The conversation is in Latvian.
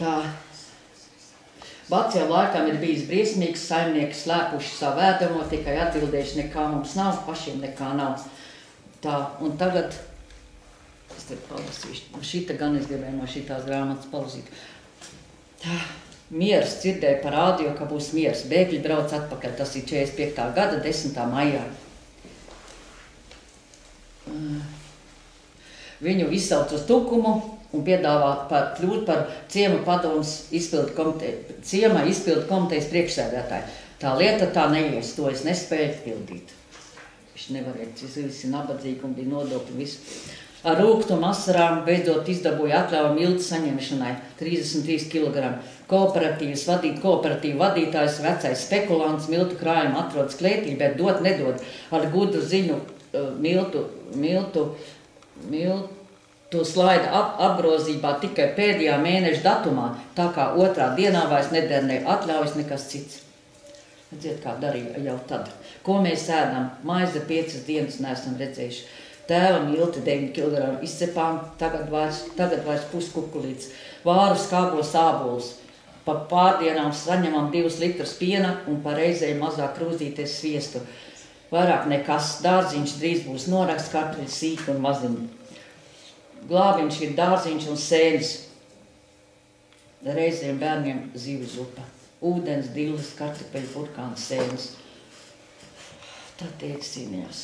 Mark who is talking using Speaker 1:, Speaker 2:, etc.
Speaker 1: Tā. Vācijā laikam ir bijis briesmīgs, saimnieki slēpuši savu ēdamo, tikai atbildējuši, nekā mums nav, pašiem nekā nav. Tā, un tagad, es te palasīšu, šita gan es gribēju no šitās grāmatas palasīt. Tā, miers, dzirdēja par rādio, ka būs miers, bēgļi brauc atpakaļ, tas ir 45. gada 10. maijā. Viņu izsauc uz tukumu un piedāvā kļūt par ciema padomas izpildu komitejas priekšsēdētāju. Tā lieta tā neies, to es nespēju pildīt. Viņš nevarēja, tas visi nabadzīgi un bija nodokļi visu. Ar rūgtumu asarām beidzot izdabūja atļauju miltu saņemšanai 33 kg. Kooperatīvu vadītājs, vecais spekulants, miltu krājumu atrodas klētī, bet dot nedod. Ar gudru ziņu miltu slaida apgrozībā tikai pēdējā mēneša datumā, tā kā otrā dienā vairs neder ne atļaujas nekas cits. Redziet, kā darīja jau tad. Ko mēs ēdam? Maize 5 dienas neesam redzējuši. Tēva milti 9 kg izcepām, tagad vairs puskukulīts. Vāru skābos ābolus. Pa pārdienām saņemam 2 litrus piena un pa reizei mazāk krūzīties sviestu. Vairāk nekas, dārziņš drīz būs noraksts, kartuļi sīki un maziņi. Glābiņš ir dārziņš un sēnes. Reizēm bērniem zivju zupa. Ūdens, dilles, kartupeļu, burkānu sēnes. Tā teica cīnījās.